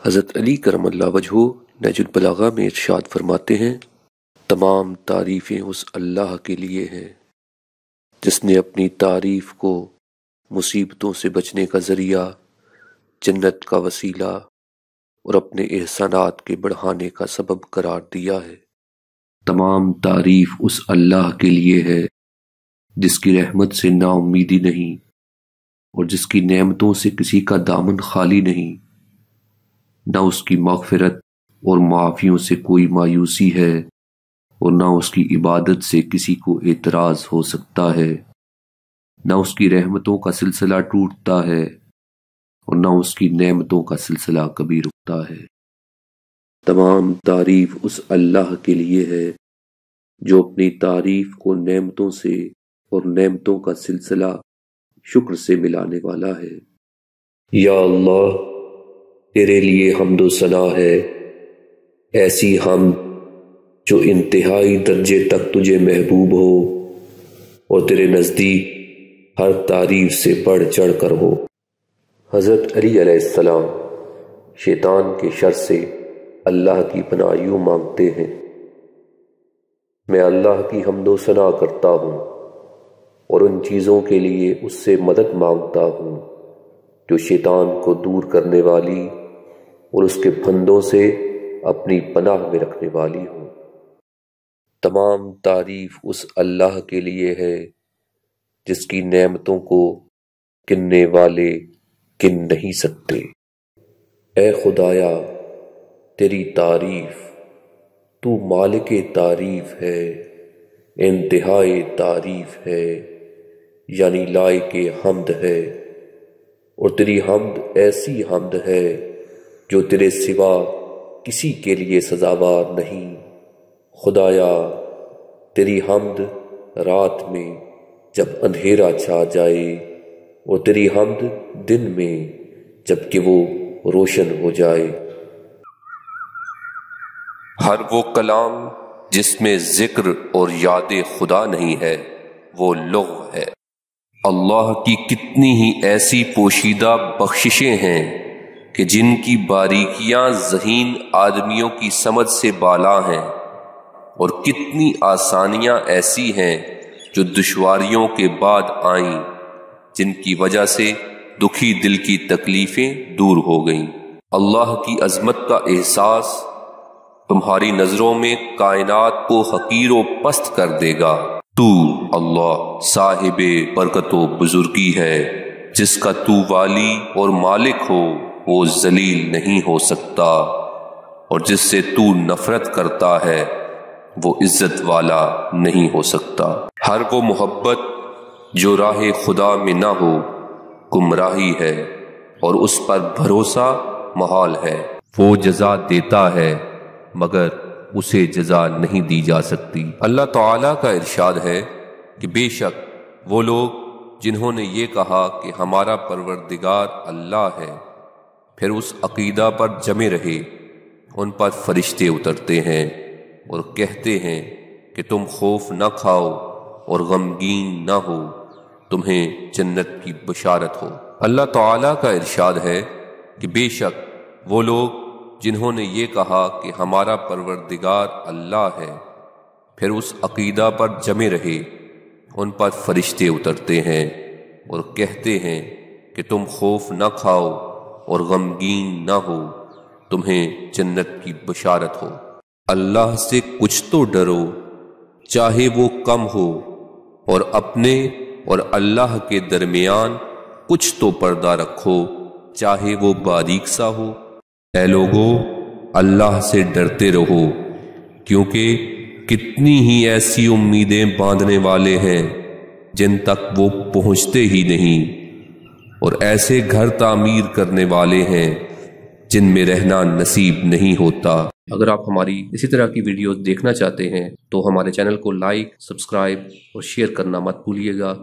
حضرت علی کرم اللہ وجہہ نہج البلاغہ میں ارشاد فرماتے ہیں، تمام تعریفیں اس اللہ کے لیے ہیں جس نے اپنی تعریف کو مصیبتوں سے بچنے کا ذریعہ، جنت کا وسیلہ اور اپنے احسانات کے بڑھانے کا سبب قرار دیا ہے۔ تمام تعریف اس اللہ کے لیے ہے جس کی رحمت سے نا امیدی نہیں اور جس کی نعمتوں سے کسی کا دامن خالی نہیں، نہ اس کی مغفرت اور معافیوں سے کوئی مایوسی ہے اور نہ اس کی عبادت سے کسی کو اعتراض ہو سکتا ہے، نہ اس کی رحمتوں کا سلسلہ ٹوٹتا ہے اور نہ اس کی نعمتوں کا سلسلہ کبھی رکتا ہے۔ تمام تعریف اس اللہ کے لیے ہے جو اپنی تعریف کو نعمتوں سے اور نعمتوں کا سلسلہ شکر سے ملانے والا ہے۔ یا اللہ، تیرے لیے حمد و ثنا ہے، ایسی حمد جو انتہائی درجے تک تجھے محبوب ہو اور تیرے نزدیک ہر تعریف سے بڑھ چڑھ کر ہو۔ حضرت علی علیہ السلام شیطان کے شر سے اللہ کی پناہ یوں مانگتے ہیں، میں اللہ کی حمد و ثنا کرتا ہوں اور ان چیزوں کے لیے اس سے مدد مانگتا ہوں جو شیطان کو دور کرنے والی اور اس کے پھندوں سے اپنی پناہ میں رکھنے والی ہوں۔ تمام تعریف اس اللہ کے لیے ہے جس کی نعمتوں کو گننے والے گن نہیں سکتے۔ اے خدایا، تیری تعریف، تو مالک تعریف ہے، انتہائی تعریف ہے، یعنی لائق حمد ہے، اور تیری حمد ایسی حمد ہے جو تیرے سوا کسی کے لیے سزاوار نہیں۔ خدایا، تیری حمد رات میں جب اندھیرا چھا جائے اور تیری حمد دن میں جب کہ وہ روشن ہو جائے۔ ہر وہ کلام جس میں ذکر اور یاد خدا نہیں ہے وہ لغو ہے۔ اللہ کی کتنی ہی ایسی پوشیدہ بخششیں ہیں کہ جن کی باریکیاں ذہین آدمیوں کی سمجھ سے بالا ہیں، اور کتنی آسانیاں ایسی ہیں جو دشواریوں کے بعد آئیں، جن کی وجہ سے دکھی دل کی تکلیفیں دور ہو گئیں۔ اللہ کی عظمت کا احساس تمہاری نظروں میں کائنات کو حقیر و پست کر دے گا۔ تو اللہ صاحب برکت و بزرگی ہے، جس کا تو والی اور مالک ہو وہ ذلیل نہیں ہو سکتا، اور جس سے تو نفرت کرتا ہے وہ عزت والا نہیں ہو سکتا۔ ہر وہ محبت جو راہ خدا میں نہ ہو گمراہی ہے، اور اس پر بھروسہ محال ہے۔ وہ جزا دیتا ہے مگر اسے جزا نہیں دی جا سکتی۔ اللہ تعالیٰ کا ارشاد ہے کہ بے شک وہ لوگ جنہوں نے یہ کہا کہ ہمارا پروردگار اللہ ہے، پھر اس عقیدہ پر جمے رہے، ان پر فرشتے اترتے ہیں اور کہتے ہیں کہ تم خوف نہ کھاؤ اور غمگین نہ ہو، تمہیں جنت کی بشارت ہو۔ اللہ تعالیٰ کا ارشاد ہے کہ بے شک وہ لوگ جنہوں نے یہ کہا کہ ہمارا پروردگار اللہ ہے، پھر اس عقیدہ پر جمے رہے، ان پر فرشتے اترتے ہیں اور کہتے ہیں کہ تم خوف نہ کھاؤ اور غمگین نہ ہو، تمہیں جنت کی بشارت ہو۔ اللہ سے کچھ تو ڈرو، چاہے وہ کم ہو، اور اپنے اور اللہ کے درمیان کچھ تو پردہ رکھو، چاہے وہ باریک سا ہو۔ اے لوگو، اللہ سے ڈرتے رہو، کیونکہ کتنی ہی ایسی امیدیں باندھنے والے ہیں جن تک وہ پہنچتے ہی نہیں، اور ایسے گھر تعمیر کرنے والے ہیں جن میں رہنا نصیب نہیں ہوتا۔ اگر آپ ہماری اسی طرح کی ویڈیوز دیکھنا چاہتے ہیں تو ہمارے چینل کو لائک، سبسکرائب اور شیئر کرنا مت بھولیے گا۔